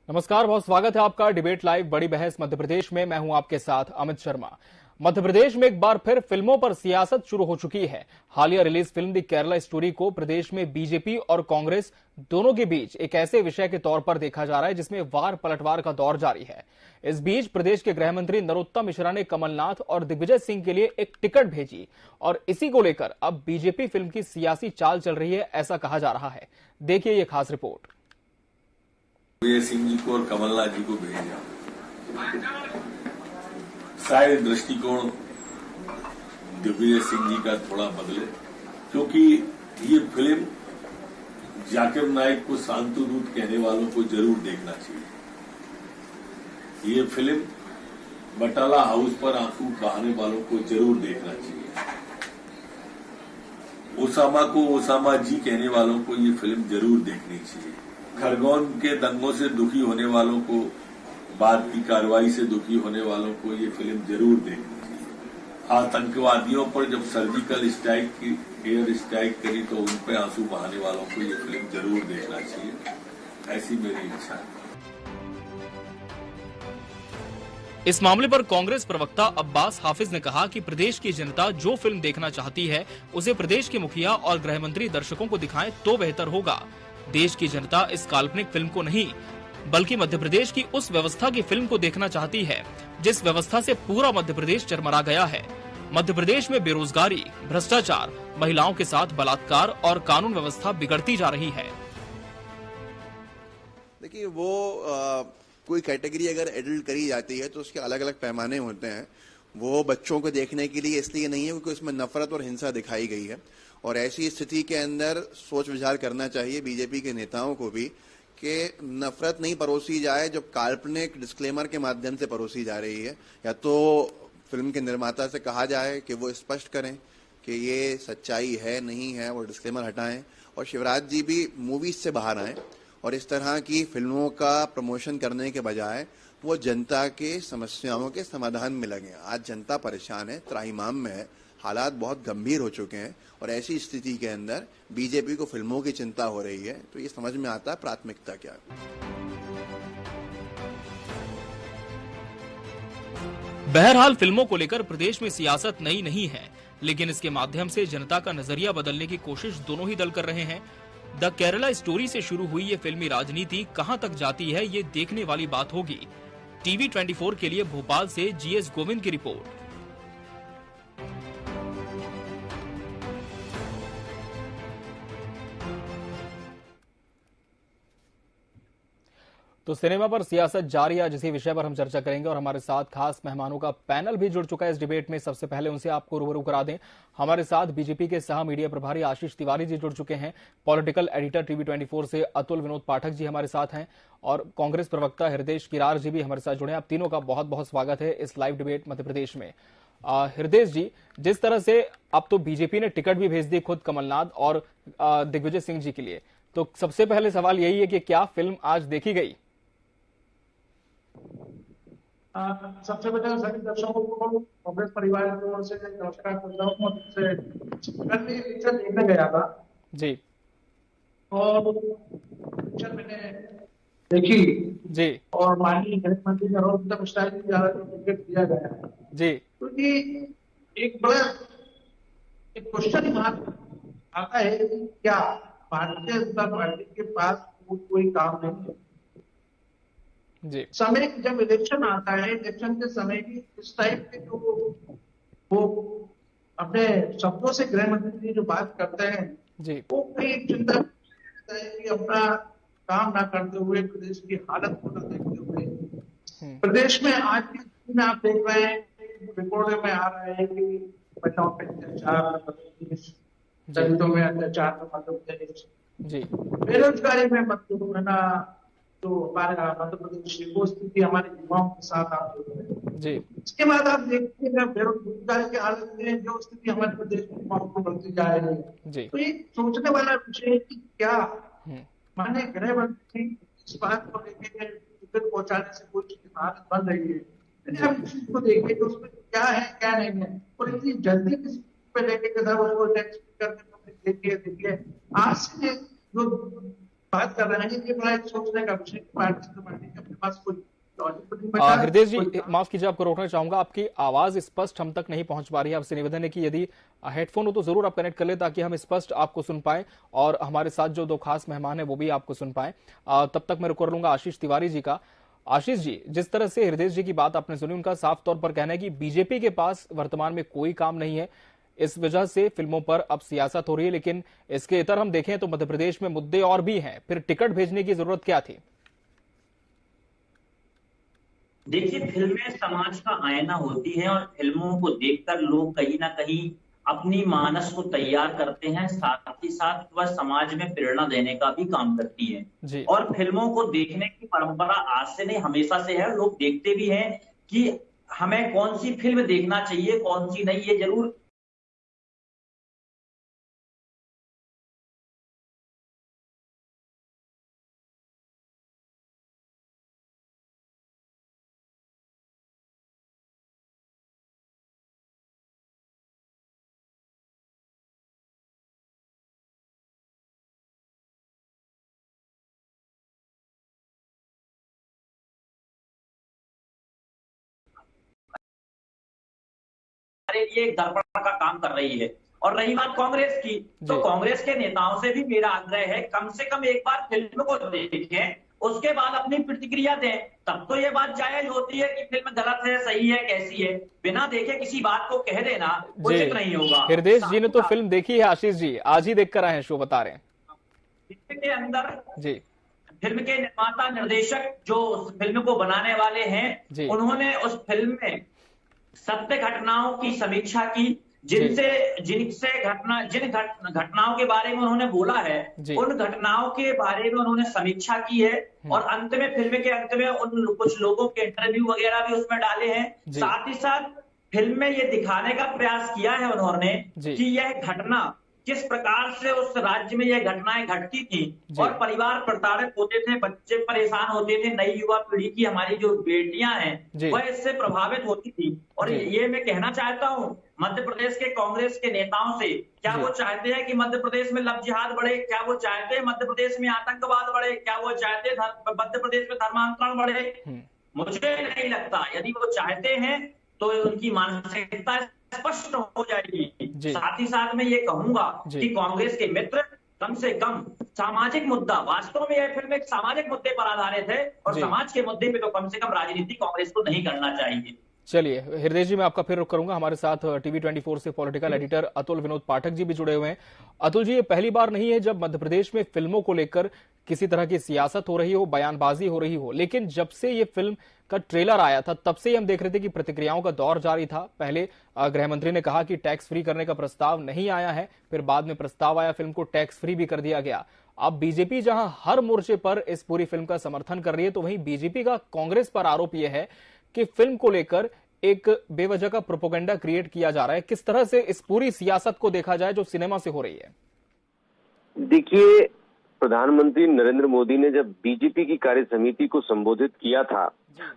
नमस्कार, बहुत स्वागत है आपका डिबेट लाइव बड़ी बहस मध्य प्रदेश में। मैं हूं आपके साथ अमित शर्मा। मध्य प्रदेश में एक बार फिर फिल्मों पर सियासत शुरू हो चुकी है। हालिया release film the Kerala story को प्रदेश में बीजेपी और कांग्रेस दोनों के बीच एक ऐसे विषय के तौर पर देखा जा रहा है जिसमें वार पलटवार का दौर जारी है। इस बीच प्रदेश के गृह मंत्री नरोत्तम मिश्रा ने कमलनाथ और दिग्विजय सिंह के लिए एक टिकट भेजी और इसी को लेकर अब बीजेपी फिल्म की सियासी चाल चल रही है, ऐसा कहा जा रहा है। देखिए ये खास रिपोर्ट। दिग्विजय सिंह जी को और कमलनाथ जी को भेजा, शायद दृष्टिकोण दिग्विजय सिंह जी का थोड़ा बदले, क्योंकि ये फिल्म जाकिर नाइक को शांतुदूत कहने वालों को जरूर देखना चाहिए। ये फिल्म बटाला हाउस पर आंसू बहाने वालों को जरूर देखना चाहिए। ओसामा को ओसामा जी कहने वालों को ये फिल्म जरूर देखनी चाहिए। खरगोन के दंगों से दुखी होने वालों को, बाद की कार्रवाई से दुखी होने वालों को ये फिल्म जरूर देखनी चाहिए। आतंकवादियों पर जब सर्जिकल स्ट्राइक की, एयर स्ट्राइक करी, तो उन पर आंसू बहाने वालों को ये फिल्म जरूर देखना चाहिए, ऐसी मेरी इच्छा है। इस मामले पर कांग्रेस प्रवक्ता अब्बास हाफिज ने कहा कि प्रदेश की जनता जो फिल्म देखना चाहती है उसे प्रदेश के मुखिया और गृह मंत्री दर्शकों को दिखाएं तो बेहतर होगा। देश की जनता इस काल्पनिक फिल्म को नहीं बल्कि मध्य प्रदेश की उस व्यवस्था की फिल्म को देखना चाहती है जिस व्यवस्था से पूरा मध्य प्रदेश चरमरा गया है। मध्य प्रदेश में बेरोजगारी, भ्रष्टाचार, महिलाओं के साथ बलात्कार और कानून व्यवस्था बिगड़ती जा रही है। देखिए, वो कोई कैटेगरी अगर एडल्ट करी जाती है तो उसके अलग अलग पैमाने होते हैं। वो बच्चों को देखने के लिए इसलिए नहीं है क्योंकि उसमें नफरत और हिंसा दिखाई गई है, और ऐसी स्थिति के अंदर सोच विचार करना चाहिए बीजेपी के नेताओं को भी कि नफरत नहीं परोसी जाए जो काल्पनिक डिस्क्लेमर के माध्यम से परोसी जा रही है। या तो फिल्म के निर्माता से कहा जाए कि वो स्पष्ट करें कि ये सच्चाई है नहीं है, वो डिस्क्लेमर हटाएं, और शिवराज जी भी मूवीज से बाहर आएं और इस तरह की फिल्मों का प्रमोशन करने के बजाय वो जनता के समस्याओं के समाधान में लगे। आज जनता परेशान है, त्राहिमाम में है, हालात बहुत गंभीर हो चुके हैं, और ऐसी स्थिति के अंदर बीजेपी को फिल्मों की चिंता हो रही है, तो ये समझ में आता है प्राथमिकता क्या है। बहरहाल फिल्मों को लेकर प्रदेश में सियासत नई नहीं है, लेकिन इसके माध्यम से जनता का नजरिया बदलने की कोशिश दोनों ही दल कर रहे हैं। द केरला स्टोरी से शुरू हुई ये फिल्मी राजनीति कहां तक जाती है, ये देखने वाली बात होगी। टीवी 24 के लिए भोपाल से जीएस गोविंद की रिपोर्ट। तो सिनेमा पर सियासत जारी है, जिस विषय पर हम चर्चा करेंगे, और हमारे साथ खास मेहमानों का पैनल भी जुड़ चुका है इस डिबेट में। सबसे पहले उनसे आपको रूबरू करा दें। हमारे साथ बीजेपी के सह मीडिया प्रभारी आशीष तिवारी जी जुड़ चुके हैं, पॉलिटिकल एडिटर टीवी 24 से अतुल विनोद पाठक जी हमारे साथ हैं, और कांग्रेस प्रवक्ता हृदय किरार जी भी हमारे साथ जुड़े हैं। आप तीनों का बहुत बहुत स्वागत है इस लाइव डिबेट मध्य प्रदेश में। हृदय जी, जिस तरह से अब तो बीजेपी ने टिकट भी भेज दी खुद कमलनाथ और दिग्विजय सिंह जी के लिए, तो सबसे पहले सवाल यही है कि क्या फिल्म आज देखी गई? सबसे पहले सभी दर्शकों को कांग्रेस परिवार की ओर से नमस्कार करता हूँ। कल मैं पिक्चर देखने गया था जी, और पिक्चर मैंने देखी जी, और माननीय गृह मंत्री नरोत्तम मिश्रा जी द्वारा जो टिकट दिया गया जी, क्योंकि एक बड़ा एक क्वेश्चन आता है कि क्या भारतीय जनता पार्टी के पास कोई काम नहीं है? जी, समय जब इलेक्शन आता है, इलेक्शन के समय भी इस टाइप के जो वो अपने शब्दों से गृह मंत्री जी जो बात करते हैं जी, वो कई चिंता है कि अपना काम ना करते हुए, प्रदेश की हालत को न देखते हुए, प्रदेश में आज की स्थिति में आप देख रहे हैं, रिपोर्ट में आ रहा है कि महिलाओं पे अत्याचार, दलितों में अत्याचार मध्य प्रदेश, बेरोजगारी में मध्य जो हमारे मध्य प्रदेश की वो स्थिति हमारे युवाओं के साथ आप देख रहे हैं जी। इसके बाद आप देखते हैं बेरोजगारी की हालत में जो स्थिति हमारे प्रदेश के युवाओं को बढ़ती जा रही है, तो ये सोचने वाला विषय है कि क्या माननीय गृह मंत्री इस बात को लेकर टिकट पहुंचाने से कोई हालत बन रही है, हम इस चीज को देखें कि उसमें क्या है क्या नहीं है, और इतनी जल्दी किसी पे लेके उसको देखिए आज से जो बात कर रहे हैं कि बड़ा सोचने का विषय भारतीय जनता पार्टी का पास कोई लॉजिक नहीं बचा। हृदय जी, माफ कीजिए, आपको रोकना चाहूंगा, आपकी आवाज स्पष्ट हम तक नहीं पहुंच पा रही है। आपसे निवेदन है कि यदि हेडफोन हो तो जरूर आप कनेक्ट कर ले, ताकि हम स्पष्ट आपको सुन पाए और हमारे साथ जो दो खास मेहमान है वो भी आपको सुन पाए। तब तक मैं रुक लूंगा आशीष तिवारी जी का। आशीष जी, जिस तरह से हृदय जी की बात आपने सुनी, उनका साफ तौर पर कहना है कि बीजेपी के पास वर्तमान में कोई काम नहीं है, इस वजह से फिल्मों पर अब सियासत हो रही है। लेकिन इसके इतर हम देखें तो मध्य प्रदेश में मुद्दे और भी हैं, फिर टिकट भेजने की जरूरत क्या थी? देखिए, फिल्में समाज का आईना होती हैं और फिल्मों को देखकर लोग कहीं ना कहीं अपनी मानस को तैयार करते हैं, साथ ही साथ वह समाज में प्रेरणा देने का भी काम करती है। और फिल्मों को देखने की परंपरा आज से नहीं, हमेशा से है। लोग देखते भी हैं कि हमें कौन सी फिल्म देखना चाहिए, कौन सी नहीं, ये जरूर ये एक दर्पण का काम कर रही है। और रही बात कांग्रेस की, तो कांग्रेस के नेताओं से भी मेरा आग्रह है, कम से कम एक बार फिल्म को देखें, उसके बाद अपनी प्रतिक्रिया दें। तब तो ये बात जायज होती है कि फिल्म गलत है, सही है, कैसी है। बिना देखे किसी बात को कह देना उचित नहीं होगा। हृदय जी ने तो फिल्म देखी है, आशीष जी आज ही देखकर आए हैं, शो बता रहे हैं। फिल्म के अंदर जी, फिल्म के निर्माता निर्देशक जो फिल्म को बनाने वाले हैं, उन्होंने उस फिल्म में सत्य घटनाओं की समीक्षा की, जिन घटनाओं के बारे में उन्होंने बोला है, उन घटनाओं के बारे में उन्होंने समीक्षा की है। और अंत में, फिल्म के अंत में उन कुछ लोगों के इंटरव्यू वगैरह भी उसमें डाले हैं। साथ ही साथ फिल्म में ये दिखाने का प्रयास किया है उन्होंने कि यह घटना किस प्रकार से उस राज्य में यह घटनाएं घटती थी और परिवार प्रताड़ित होते थे, बच्चे परेशान होते थे, नई युवा पीढ़ी की हमारी जो बेटियां हैं वह इससे प्रभावित होती थी। और ये मैं कहना चाहता हूं मध्य प्रदेश के कांग्रेस के नेताओं से, क्या वो चाहते हैं कि मध्य प्रदेश में लव जिहाद बढ़े? क्या वो चाहते हैं मध्य प्रदेश में आतंकवाद बढ़े? क्या वो चाहते हैं मध्य प्रदेश में धर्मांतरण बढ़े? मुझे नहीं लगता। यदि वो चाहते हैं तो उनकी मानसिकता स्पष्ट हो जाएगी। साथ ही साथ मैं ये कहूंगा कि कांग्रेस के मित्र कम से कम सामाजिक मुद्दा, वास्तव में यह फिल्म एक सामाजिक मुद्दे पर आधारित है और समाज के मुद्दे पे तो कम से कम राजनीति कांग्रेस को नहीं करना चाहिए। चलिए हृदय जी, मैं आपका फिर रुख करूंगा। हमारे साथ TV24 से पॉलिटिकल एडिटर अतुल विनोद पाठक जी भी जुड़े हुए हैं। अतुल जी, ये पहली बार नहीं है जब मध्य प्रदेश में फिल्मों को लेकर किसी तरह की सियासत हो रही हो, बयानबाजी हो रही हो, लेकिन जब से ये फिल्म का ट्रेलर आया था तब से ही हम देख रहे थे कि प्रतिक्रियाओं का दौर जारी था। पहले गृह मंत्री ने कहा कि टैक्स फ्री करने का प्रस्ताव नहीं आया है, फिर बाद में प्रस्ताव आया, फिल्म को टैक्स फ्री भी कर दिया गया। अब बीजेपी जहां हर मोर्चे पर इस पूरी फिल्म का समर्थन कर रही है, तो वहीं बीजेपी का कांग्रेस पर आरोप यह है कि फिल्म को लेकर एक बेवजह का प्रोपेगेंडा क्रिएट किया जा रहा है। किस तरह से इस पूरी सियासत को देखा जाए जो सिनेमा से हो रही है? देखिए, प्रधानमंत्री नरेंद्र मोदी ने जब बीजेपी की कार्य समिति को संबोधित किया था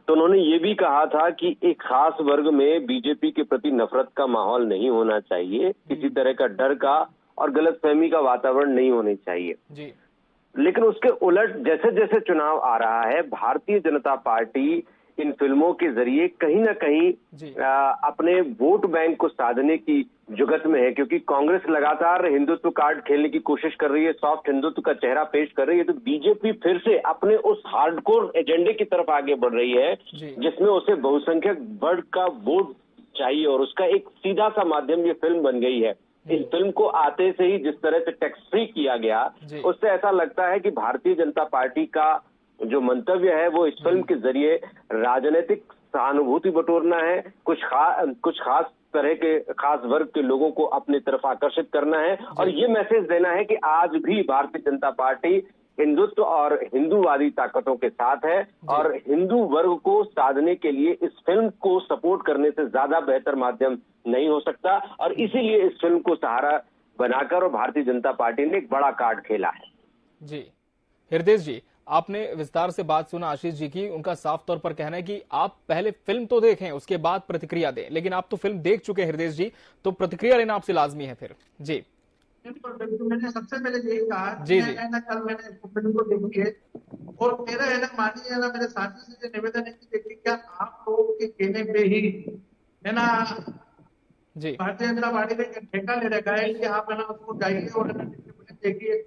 तो उन्होंने ये भी कहा था कि एक खास वर्ग में बीजेपी के प्रति नफरत का माहौल नहीं होना चाहिए, किसी तरह का डर का और गलतफहमी का वातावरण नहीं होने चाहिए। लेकिन उसके उलट जैसे जैसे चुनाव आ रहा है, भारतीय जनता पार्टी इन फिल्मों के जरिए कहीं ना कहीं अपने वोट बैंक को साधने की जुगत में है, क्योंकि कांग्रेस लगातार हिंदुत्व कार्ड खेलने की कोशिश कर रही है, सॉफ्ट हिंदुत्व का चेहरा पेश कर रही है। तो बीजेपी फिर से अपने उस हार्डकोर एजेंडे की तरफ आगे बढ़ रही है जिसमें उसे बहुसंख्यक वर्ग का वोट चाहिए और उसका एक सीधा सा माध्यम ये फिल्म बन गई है। इस फिल्म को आते से ही जिस तरह से टैक्स फ्री किया गया, उससे ऐसा लगता है कि भारतीय जनता पार्टी का जो मंतव्य है वो इस फिल्म के जरिए राजनीतिक सहानुभूति बटोरना है, कुछ खास तरह के खास वर्ग के लोगों को अपनी तरफ आकर्षित करना है और ये मैसेज देना है कि आज भी भारतीय जनता पार्टी हिंदुत्व और हिंदूवादी ताकतों के साथ है और हिंदू वर्ग को साधने के लिए इस फिल्म को सपोर्ट करने से ज्यादा बेहतर माध्यम नहीं हो सकता। और इसीलिए इस फिल्म को सहारा बनाकर और भारतीय जनता पार्टी ने एक बड़ा कार्ड खेला है। जी हृदय जी, आपने विस्तार से बात सुना आशीष जी की। उनका साफ तौर पर कहना है कि आप पहले फिल्म तो देखें, उसके बाद प्रतिक्रिया दें, लेकिन आप तो फिल्म देख चुके हैं हृदय जी, तो प्रतिक्रिया लेना आपसे लाजमी है फिर। जी बिल्कुल, मैंने सबसे पहले यही कहा। जी कल मैंने फिल्म को देखी है और मेरा है ना, मानिए है ना, मेरे साथी से निवेदन है कि देखिए, क्या आप लोगों के कहने पे ही है ना भारतीय जनता पार्टी ने ठेका ले रखा है कि आप है ना उसको जाइए और देखिए।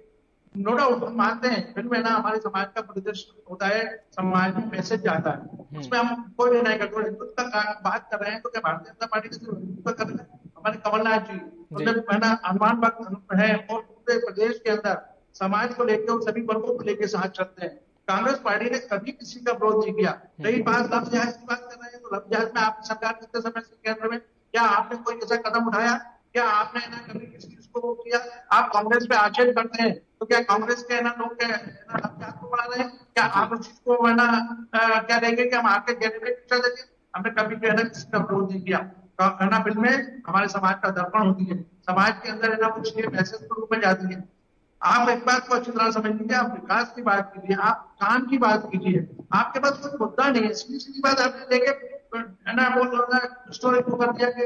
नो डाउट हम मानते हैं, फिल्म है ना हमारे समाज का प्रदर्शन होता है, समाज में मैसेज जाता है, उसमें हम कोई नहीं करते। हिंदुत्व का बात कर रहे हैं तो क्या भारतीय जनता पार्टी सिर्फ हिंदुत्व कर रहे हैं? हमारे कमलनाथ जी मतलब है ना अनुमान वक्त है और पूरे प्रदेश के अंदर समाज को लेकर और सभी वर्गों को लेकर साथ चलते हैं। कांग्रेस पार्टी ने कभी किसी का विरोध नहीं किया। रही बात लव जिहाद की बात कर रहे हैं, तो लव जिहाद में आपकी सरकार कितने समय से केंद्र में, क्या आपने कोई ऐसा कदम उठाया? क्या आपने ना कभी किसी चीज को किया? आप कांग्रेस पे आक्षेप करते हैं तो क्या कांग्रेस के ना लोग को बढ़ा रहे हैं? क्या आप उस चीज को है ना क्या देंगे कि हम आपके कहने चल देंगे? हमने कभी कहना किसी का विरोध नहीं किया। है ना फिल्में हमारे समाज का दर्पण होती है, समाज के अंदर है ना कुछ ये मैसेज के रूप में जाती है। आप एक बात को अच्छी तरह समझ लीजिए, आप विकास की बात कीजिए, आप काम की बात कीजिए, आपके पास कोई मुद्दा नहीं है। सीधी सीधी बात आपने लेके है ना वो स्टोरी को कर दिया कि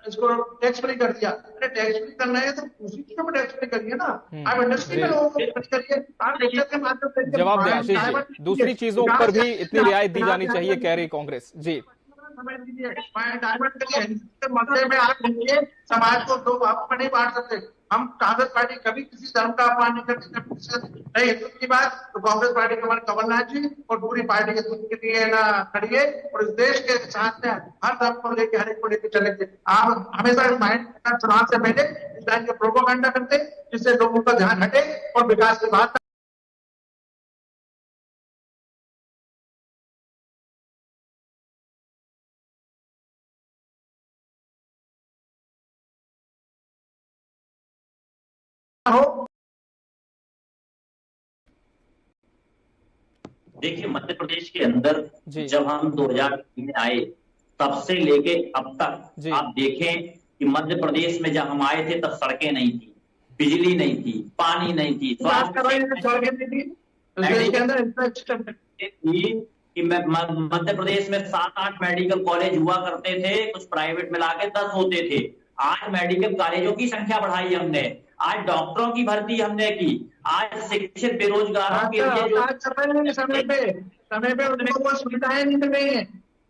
इसको टैक्स फ्री कर दिया। अरे टैक्स फ्री करना है तो उसी चीजों में टैक्स फ्री करिए ना, आप इंडस्ट्री में लोगों को फ्री करिए। आप लेक्चर के माध्यम से जवाब दें आशीष जी, दूसरी चीजों पर भी इतनी रियायत दी जानी चाहिए कह रही कांग्रेस जी। समझ लीजिए, डायमंड के मसले में आप लीजिए, समाज को दो भागों में नहीं बांट सकते। हम कांग्रेस पार्टी कभी किसी धर्म का अपमान नहीं करती, कभी किसी नहीं हिंदुत्व की बात तो कांग्रेस पार्टी के हमारे कमलनाथ जी और पूरी पार्टी के लिए ना खड़ी है और इस देश के साथ में हर धर्म को लेकर हर एक को लेकर चलेंगे। आप हमेशा माइंड चुनाव से पहले इस लाइन के प्रोपेगेंडा करते जिससे लोगों का ध्यान हटे और विकास की बात हो। देखिए मध्य प्रदेश के अंदर जब हम 2003 में आए तब से लेके अब तक आप देखें कि मध्य प्रदेश में जब हम आए थे तब सड़कें नहीं थी, बिजली नहीं थी, पानी नहीं थी, मध्य प्रदेश में 7-8 मेडिकल कॉलेज हुआ करते थे, कुछ प्राइवेट मिला के 10 होते थे। आज मेडिकल कॉलेजों की संख्या बढ़ाई हमने, आज डॉक्टरों की भर्ती हमने की, आज शिक्षित बेरोजगारों के लिए जो समय पे उनको सुविधाएं नहीं मिल रही है,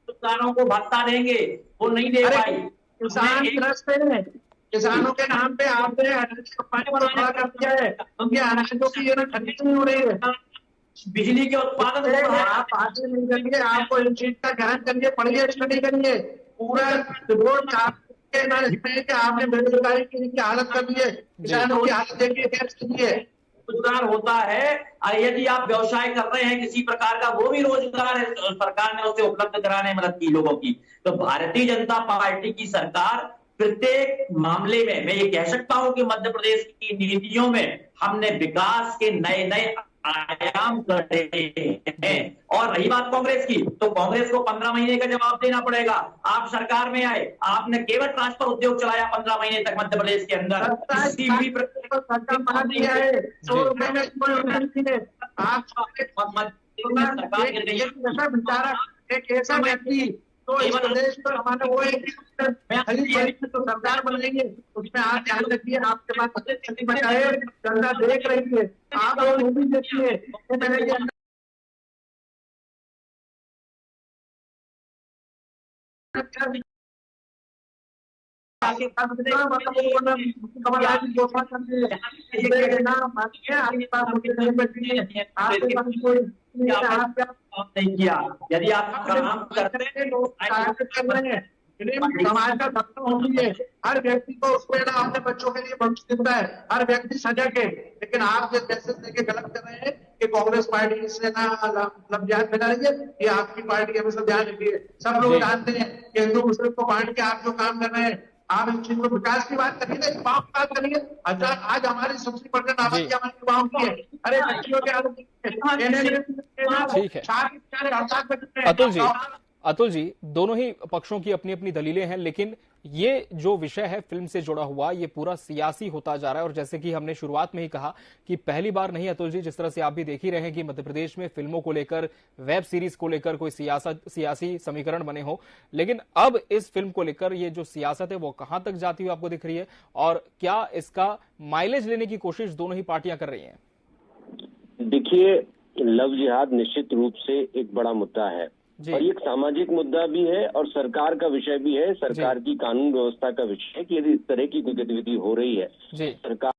किसानों को भत्ता देंगे वो नहीं दे पाई। किसान त्रस्त है, किसानों के नाम पे आपने खड़ा कर दिया है, उनके अनाजों की खरीद नहीं हो रही है, बिजली के उत्पादन आप आगे नहीं करिए, आपको इन चीज का ध्यान करिए, पढ़िए, स्टडी करिए, पूरा रिपोर्ट आपने बेरोजगारी की हालत कर दी है, किसानों की हालत देखिए कैसे की है। रोजगार होता है और यदि आप व्यवसाय कर रहे हैं किसी प्रकार का, वो भी रोजगार है, सरकार ने उसे उपलब्ध कराने में मदद की लोगों की। तो भारतीय जनता पार्टी की सरकार प्रत्येक मामले में मैं ये कह सकता हूं कि मध्य प्रदेश की नीतियों में हमने विकास के नए नए आयाम गढ़े हैं। और रही बात कांग्रेस की, तो कांग्रेस को 15 महीने का जवाब देना पड़ेगा। आप सरकार में आए, आपने केवल ट्रांसफर उद्योग चलाया 15 महीने तक मध्य प्रदेश के अंदर, एक ऐसा व्यक्ति तो इस प्रदेश पर हमारा वो तो सरकार बनेंगे, उसमें आप ध्यान रखिए, आपके पास बचाए जनता देख रही है, आप वो भी देखिए। नहीं किया, यदि आप काम करते हैं समाज का धर्म होती है, हर व्यक्ति को उसमें ना अपने बच्चों के लिए भविष्य दिखता है, हर व्यक्ति सजग है। लेकिन आप जो मैसेज देके गलत कर रहे हैं कि कांग्रेस पार्टी से ना लव जिहाद मिला रही है, ये आपकी पार्टी हमेशा ध्यान रखिए। सब लोग जानते हैं कि हिंदू मुस्लिम को बांट के आप जो काम कर रहे हैं, आप इस चीज को विकास की बात करिए, युवाओं की बात करिए। अच्छा आज हमारी 70% आबादी हमारे युवाओं की है, अरे बच्चियों के अतुल जी, दोनों ही पक्षों की अपनी अपनी दलीलें हैं, लेकिन ये जो विषय है फिल्म से जुड़ा हुआ, ये पूरा सियासी होता जा रहा है। और जैसे कि हमने शुरुआत में ही कहा कि पहली बार नहीं अतुल जी, जिस तरह से आप भी देख ही रहे हैं कि मध्य प्रदेश में फिल्मों को लेकर, वेब सीरीज को लेकर कोई सियासी समीकरण बने हो, लेकिन अब इस फिल्म को लेकर ये जो सियासत है वो कहां तक जाती हुई आपको दिख रही है, और क्या इसका माइलेज लेने की कोशिश दोनों ही पार्टियां कर रही हैं? देखिए, लव जिहाद निश्चित रूप से एक बड़ा मुद्दा है और ये एक सामाजिक मुद्दा भी है और सरकार का विषय भी है, सरकार की कानून व्यवस्था का विषय है कि यदि इस तरह की कोई गतिविधि हो रही है सरकार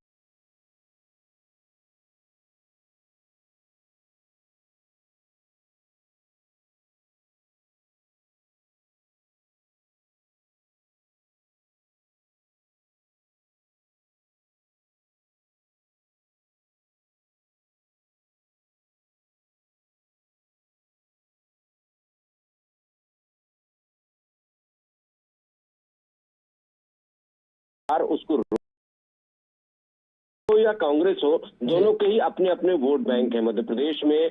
उसको या कांग्रेस हो, दोनों के ही अपने अपने वोट बैंक है। मध्य प्रदेश में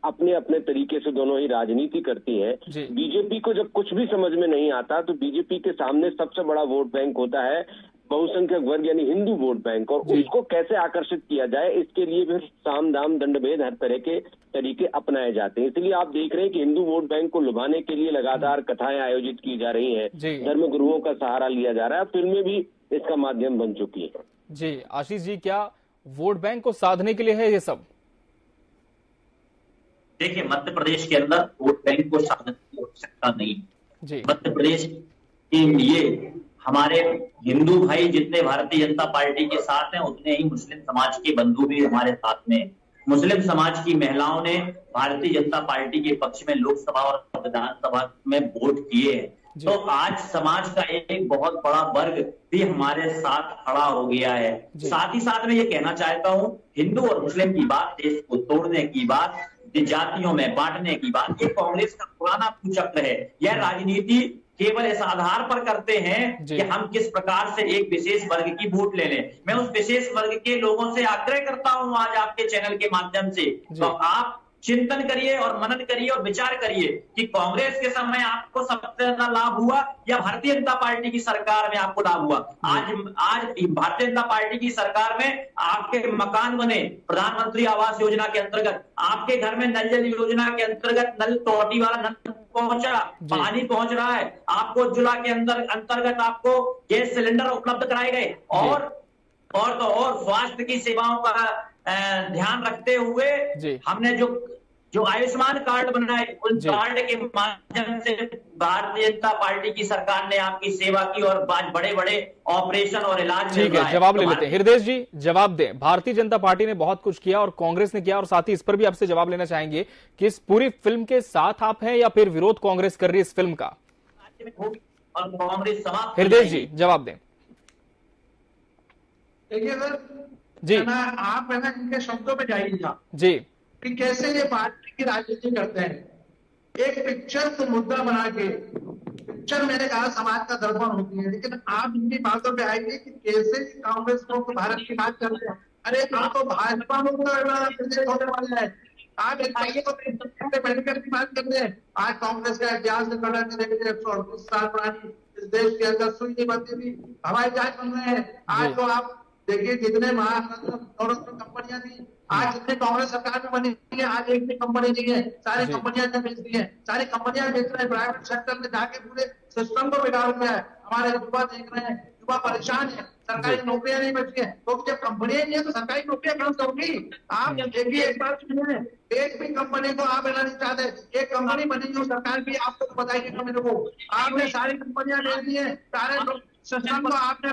अपने अपने तरीके से दोनों ही राजनीति करती है। बीजेपी को जब कुछ भी समझ में नहीं आता तो बीजेपी के सामने सबसे बड़ा वोट बैंक होता है बहुसंख्यक वर्ग यानी हिंदू वोट बैंक, और उसको कैसे आकर्षित किया जाए इसके लिए फिर साम दाम दंडभेद हर तरह के तरीके अपनाए जाते हैं। इसलिए आप देख रहे हैं कि हिंदू वोट बैंक को लुभाने के लिए लगातार कथाएं आयोजित की जा रही हैं, धर्म गुरुओं का सहारा लिया जा रहा है, फिल्में भी इसका माध्यम बन चुकी है। जी आशीष जी, क्या वोट बैंक को साधने के लिए है ये सब? देखिए, मध्य प्रदेश के अंदर वोट बैंक को साधने की आवश्यकता नहीं है। मध्य प्रदेश के लिए हमारे हिंदू भाई जितने भारतीय जनता पार्टी के साथ हैं उतने ही मुस्लिम समाज के बंधु भी हमारे साथ में। मुस्लिम समाज की महिलाओं ने भारतीय जनता पार्टी के पक्ष में लोकसभा और विधानसभा में वोट किए हैं। तो आज समाज का एक बहुत बड़ा वर्ग भी हमारे साथ खड़ा हो गया है। साथ ही साथ में ये कहना चाहता हूँ, हिंदू और मुस्लिम की बात, देश को तोड़ने की बात, जातियों में बांटने की बात, ये कांग्रेस का पुराना कुचक्र है। यह राजनीति केवल इस आधार पर करते हैं कि हम किस प्रकार से एक विशेष वर्ग की वोट ले लें। मैं उस विशेष वर्ग के लोगों से आग्रह करता हूं आज आपके चैनल के माध्यम से, तो आप चिंतन करिए और मनन करिए और विचार करिए कि कांग्रेस के समय आपको सबसे ज्यादा लाभ हुआ या भारतीय जनता पार्टी की सरकार में आपको लाभ हुआ। आज भारतीय जनता पार्टी की सरकार में आपके मकान बने, प्रधानमंत्री आवास योजना के अंतर्गत आपके घर में नल जल योजना के अंतर्गत नल टोटी वाला नल पहुंचा, पानी पहुंच रहा है, आपको उज्ज्वला के अंतर्गत आपको गैस सिलेंडर उपलब्ध कराए गए और स्वास्थ्य की सेवाओं का ध्यान रखते हुए हमने जो आयुष्मान कार्ड बनाए, उन कार्ड के माध्यम से भारतीय जनता पार्टी की सरकार ने आपकी सेवा की और बड़े बड़े ऑपरेशन और इलाज। ठीक है, जवाब ले लेते हैं। हृदय जी जवाब दें। भारतीय जनता पार्टी ने बहुत कुछ किया और कांग्रेस ने किया, और साथ ही इस पर भी आपसे जवाब लेना चाहेंगे कि इस पूरी फिल्म के साथ आप हैं या फिर विरोध कांग्रेस कर रही है इस फिल्म का? और कांग्रेस समाप्त। हृदय जी जवाब दें। देखिए सर जी, आप है ना इनके शब्दों में जाइएगा जी कि कैसे ये पार्टी की राजनीति करते हैं। एक पिक्चर को मुद्दा बना के, पिक्चर मैंने कहा समाज का दर्पण होती है, लेकिन आप इनकी बातों पे आएंगे कि कैसे कांग्रेस को भारत की बात करते हैं। अरे आप तो भाजपा में होने वाले हैं, आप मेडिकल की बात करते हैं। आज कांग्रेस का इतिहास निकल 138 साल पुरानी इस देश के अंदर सुई नहीं बनती थी, हवाई जहाज बन रहे हैं। आज तो आप देखिए जितने कंपनियां थी, आज जितने कांग्रेस सरकार में बनी है, आज एक भी कंपनी नहीं है, सारी कंपनियां बेच दी है, सारी कंपनियां बेच रहे हैं। प्राइवेट सेक्टर में जाके पूरे सिस्टम को बिगाड़ दिया है। हमारे युवा देख रहे हैं, युवा परेशान है, सरकारी नौकरियां नहीं बची है, तो जब कंपनियां नहीं है तो सरकारी नौकरियां कौन करोगी? आप देखिए एक बार सुनिए, एक भी कंपनी को आप लेना नहीं चाहते। एक कंपनी बनी जो सरकार की, आपको तो बताइए मेरे को, आपने सारी कंपनियां ले दी है, सारे सिस्टम को आपने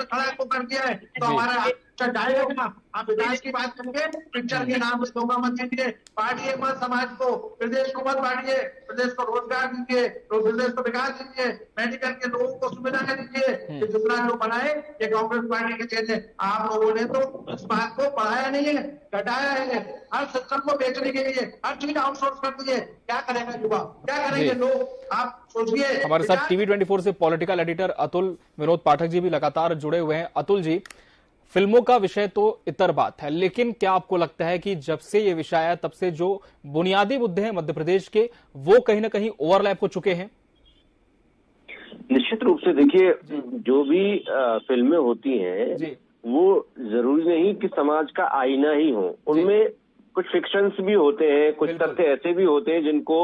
खड़ा को कर दिया है, तो हमारा जाएगा। आप विकास की बात करेंगे, पिक्चर के नाम से धोखा मत दीजिए, बांटिए मत समाज को, प्रदेश को मत बांटिए, प्रदेश को रोजगार दीजिए, तो प्रदेश को विकास दीजिए, मेडिकल के लोगों को सुविधा दीजिए। जितना जो बनाए ये कांग्रेस पार्टी के चेहरे, आप लोगों ने तो इस बात को बढ़ाया नहीं है, घटाया है। हर सिस्टम को बेचने के लिए हर चीज आउटसोर्स कर दिए। क्या करेगा युवा, क्या करेंगे लोग, आप सोचिए। हमारे साथ टीवी 24 से पॉलिटिकल एडिटर अतुल विनोद पाठक जी भी लगातार जुड़े हुए हैं। अतुल जी, फिल्मों का विषय तो इतर बात है, लेकिन क्या आपको लगता है कि जब से ये विषय आया तब से जो बुनियादी मुद्दे हैं मध्य प्रदेश के, वो कहीं ना कहीं ओवरलैप हो चुके हैं? निश्चित रूप से देखिए, जो भी फिल्में होती हैं वो जरूरी नहीं कि समाज का आईना ही हो, उनमें कुछ फिक्शंस भी होते हैं, कुछ तथ्य ऐसे भी होते हैं जिनको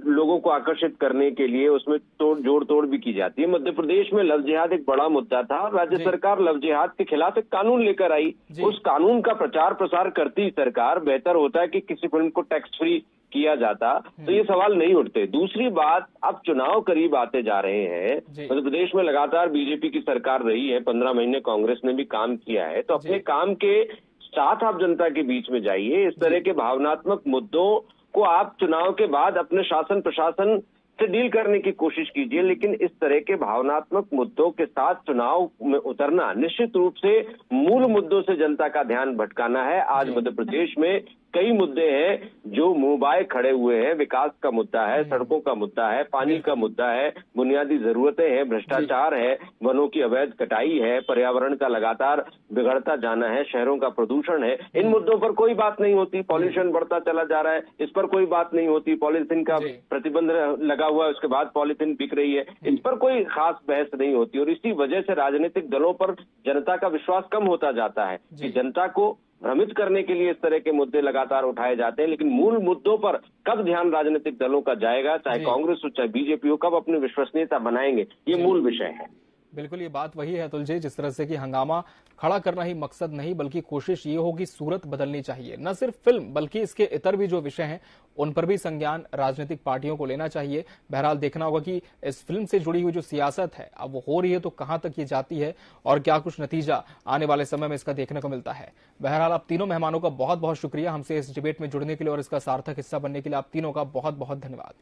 लोगों को आकर्षित करने के लिए उसमें जोड़ तोड़ भी की जाती है। मध्य प्रदेश में लव जिहाद एक बड़ा मुद्दा था और राज्य सरकार लव जिहाद के खिलाफ एक कानून लेकर आई। उस कानून का प्रचार प्रसार करती सरकार, बेहतर होता है कि किसी फिल्म को टैक्स फ्री किया जाता तो ये सवाल नहीं उठते। दूसरी बात, अब चुनाव करीब आते जा रहे हैं, मध्य प्रदेश में लगातार बीजेपी की सरकार रही है, 15 महीने कांग्रेस ने भी काम किया है, तो अपने काम के साथ आप जनता के बीच में जाइए। इस तरह के भावनात्मक मुद्दों को आप चुनाव के बाद अपने शासन प्रशासन से डील करने की कोशिश कीजिए, लेकिन इस तरह के भावनात्मक मुद्दों के साथ चुनाव में उतरना निश्चित रूप से मूल मुद्दों से जनता का ध्यान भटकाना है। आज मध्य प्रदेश में कई मुद्दे हैं जो मुंह बाए खड़े हुए हैं। विकास का मुद्दा है, सड़कों का मुद्दा है, पानी का मुद्दा है, बुनियादी जरूरतें हैं, भ्रष्टाचार है, वनों की अवैध कटाई है, पर्यावरण का लगातार बिगड़ता जाना है, शहरों का प्रदूषण है। इन मुद्दों पर कोई बात नहीं होती। पॉल्यूशन बढ़ता चला जा रहा है, इस पर कोई बात नहीं होती। पॉलीथीन का प्रतिबंध लगा हुआ है, उसके बाद पॉलीथीन बिक रही है, इस पर कोई खास बहस नहीं होती। और इसी वजह से राजनीतिक दलों पर जनता का विश्वास कम होता जाता है कि जनता को भ्रमित करने के लिए इस तरह के मुद्दे लगातार उठाए जाते हैं, लेकिन मूल मुद्दों पर कब ध्यान राजनीतिक दलों का जाएगा, चाहे कांग्रेस हो चाहे बीजेपी हो, कब अपनी विश्वसनीयता बनाएंगे, ये मूल विषय है। बिल्कुल, ये बात वही है अतुल जी, जिस तरह से कि हंगामा खड़ा करना ही मकसद नहीं, बल्कि कोशिश ये होगी सूरत बदलनी चाहिए। न सिर्फ फिल्म बल्कि इसके इतर भी जो विषय हैं उन पर भी संज्ञान राजनीतिक पार्टियों को लेना चाहिए। बहरहाल देखना होगा कि इस फिल्म से जुड़ी हुई जो सियासत है अब वो हो रही है तो कहां तक ये जाती है और क्या कुछ नतीजा आने वाले समय में इसका देखने को मिलता है। बहरहाल आप तीनों मेहमानों का बहुत बहुत शुक्रिया हमसे इस डिबेट में जुड़ने के लिए और इसका सार्थक हिस्सा बनने के लिए आप तीनों का बहुत बहुत धन्यवाद।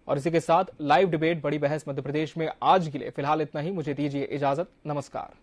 और इसी के साथ लाइव डिबेट बड़ी बहस मध्य प्रदेश में आज के लिए फिलहाल इतना ही। मुझे दीजिए इजाजत, नमस्कार।